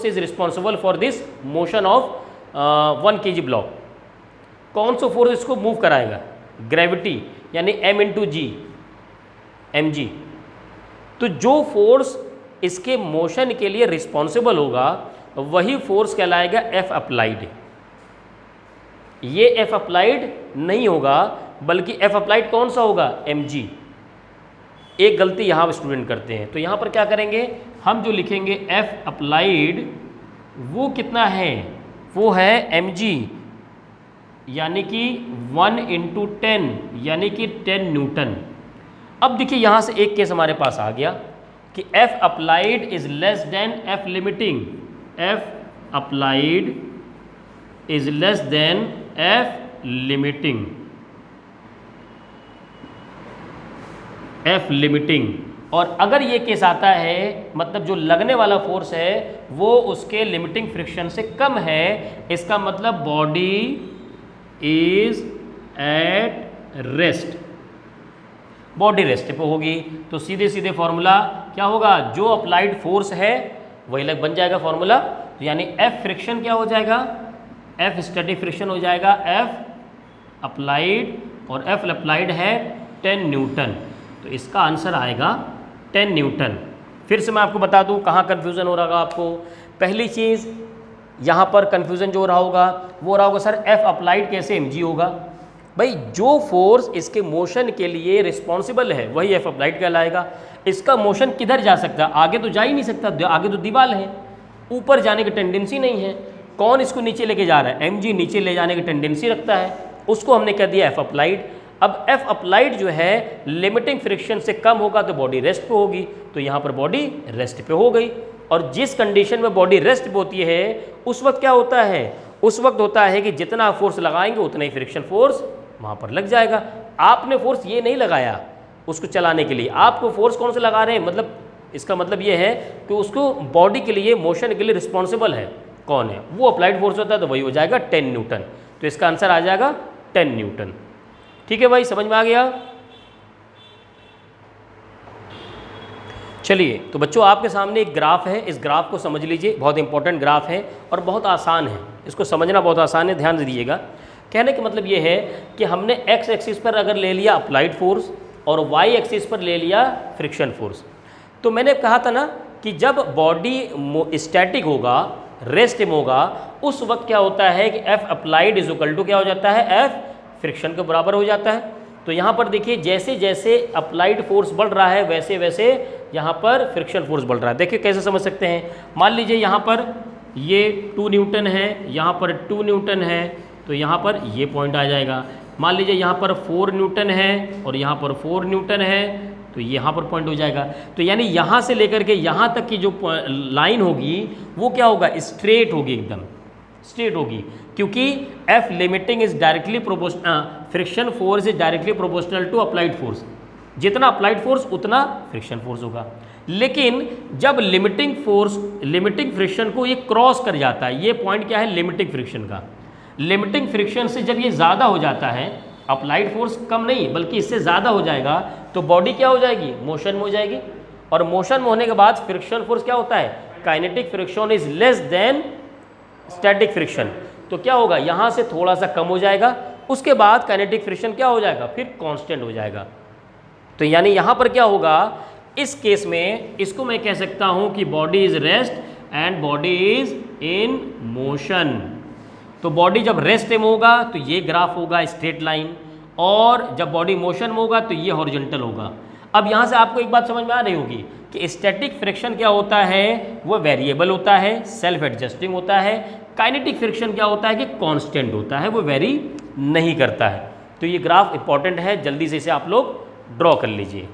Force is responsible for this motion of 1 kg block. कौन सा force इसको move कराएगा? ग्रेविटी, यानी m इंटू जी, mg। तो जो फोर्स इसके मोशन के लिए रिस्पॉन्सिबल होगा वही फोर्स कहलाएगा F अप्लाइड। ये F अप्लाइड नहीं होगा, बल्कि F अप्लाइड कौन सा होगा? mg। एक गलती यहाँ स्टूडेंट करते हैं, तो यहाँ पर क्या करेंगे, हम जो लिखेंगे F अप्लाइड वो कितना है? वो है mg, यानी कि 1 इंटू 10, यानी कि 10 न्यूटन। अब देखिए यहाँ से एक केस हमारे पास आ गया कि F applied is less than F limiting. F applied is less than F limiting. F limiting. और अगर ये केस आता है, मतलब जो लगने वाला फोर्स है वो उसके लिमिटिंग फ्रिक्शन से कम है, इसका मतलब body is at rest, body rest पे होगी। तो सीधे सीधे फॉर्मूला क्या होगा? जो अप्लाइड फोर्स है वही लग बन जाएगा फॉर्मूला। तो यानी F फ्रिक्शन क्या हो जाएगा? F स्टैटिक फ्रिक्शन हो जाएगा F अप्लाइड, और F अप्लाइड है 10 न्यूटन। तो इसका आंसर आएगा 10 न्यूटन। फिर से मैं आपको बता दूं कहाँ कन्फ्यूज़न हो रहा होगा आपको। पहली चीज़ यहाँ पर कन्फ्यूज़न जो हो रहा होगा वो रहा होगा सर F अप्लाइड कैसे mg होगा? भाई जो फोर्स इसके मोशन के लिए रिस्पॉन्सिबल है वही F अप्लाइड कहलाएगा। इसका मोशन किधर जा सकता है? आगे तो जा ही नहीं सकता, आगे तो दीवार है, ऊपर जाने की टेंडेंसी नहीं है। कौन इसको नीचे लेके जा रहा है? mg नीचे ले जाने की टेंडेंसी रखता है, उसको हमने कह दिया F अप्लाइड। अब F अप्लाइड जो है लिमिटिंग फ्रिक्शन से कम होगा तो बॉडी रेस्ट पे होगी, तो यहाँ पर बॉडी रेस्ट पे हो गई। और जिस कंडीशन में बॉडी रेस्ट पे होती है उस वक्त क्या होता है? उस वक्त होता है कि जितना फोर्स लगाएंगे उतना ही फ्रिक्शन फोर्स वहाँ पर लग जाएगा। आपने फोर्स ये नहीं लगाया उसको चलाने के लिए, आपको फोर्स कौन सा लगा रहे हैं? मतलब इसका मतलब ये है कि उसको बॉडी के लिए, मोशन के लिए रिस्पॉन्सिबल है कौन है? वो अप्लाइड फोर्स होता है, तो वही हो जाएगा 10 न्यूटन। तो इसका आंसर आ जाएगा 10 न्यूटन। ठीक है भाई, समझ में आ गया? चलिए, तो बच्चों आपके सामने एक ग्राफ है, इस ग्राफ को समझ लीजिए। बहुत इंपॉर्टेंट ग्राफ है और बहुत आसान है, इसको समझना बहुत आसान है, ध्यान से दीजिएगा। कहने का मतलब ये है कि हमने x एक्सिस पर अगर ले लिया अप्लाइड फोर्स और y एक्सिस पर ले लिया फ्रिक्शन फोर्स, तो मैंने कहा था ना कि जब बॉडी स्टैटिक होगा, रेस्ट में होगा, उस वक्त क्या होता है कि F applied is equal to क्या हो जाता है? F फ्रिक्शन के बराबर हो जाता है। तो यहाँ पर देखिए जैसे जैसे अप्लाइड फोर्स बढ़ रहा है वैसे वैसे यहाँ पर फ्रिक्शन फोर्स बढ़ रहा है। देखिए कैसे समझ सकते हैं। मान लीजिए यहाँ पर ये 2 न्यूटन है, यहाँ पर 2 न्यूटन है, तो यहाँ पर ये पॉइंट आ जाएगा। मान लीजिए यहाँ पर 4 न्यूटन है और यहाँ पर 4 न्यूटन है, तो यहाँ पर पॉइंट हो जाएगा। तो यानी यहाँ से लेकर के यहाँ तक की जो लाइन होगी वो क्या होगा? स्ट्रेट होगी, एकदम स्ट्रेट होगी, क्योंकि F limiting is directly proportional, friction force is directly proportional to applied force. जितना अप्लाइड फोर्स उतना फ्रिक्शन फोर्स होगा। लेकिन जब लिमिटिंग फोर्स, लिमिटिंग फ्रिक्शन को ये क्रॉस कर जाता है, ये पॉइंट क्या है? लिमिटिंग फ्रिक्शन का। लिमिटिंग फ्रिक्शन से जब ये ज़्यादा हो जाता है, अप्लाइड फोर्स कम नहीं बल्कि इससे ज़्यादा हो जाएगा, तो बॉडी क्या हो जाएगी? मोशन में हो जाएगी। और मोशन में होने के बाद फ्रिक्शन फोर्स क्या होता है? Kinetic friction is less than static friction. तो क्या होगा? यहाँ से थोड़ा सा कम हो जाएगा, उसके बाद काइनेटिक फ्रिक्शन क्या हो जाएगा? फिर कांस्टेंट हो जाएगा। तो यानी यहाँ पर क्या होगा? इस केस में इसको मैं कह सकता हूँ कि body is rest and body is in motion. तो बॉडी जब रेस्ट में होगा तो ये ग्राफ होगा स्ट्रेट लाइन, और जब बॉडी मोशन में होगा तो ये हॉरिजॉन्टल होगा। अब यहाँ से आपको एक बात समझ में आ रही होगी कि स्टैटिक फ्रिक्शन क्या होता है? वो वेरिएबल होता है, सेल्फ एडजस्टिंग होता है। काइनेटिक फ्रिक्शन क्या होता है? कि कांस्टेंट होता है, वो वेरी नहीं करता है। तो ये ग्राफ इंपॉर्टेंट है, जल्दी से इसे आप लोग ड्रॉ कर लीजिए।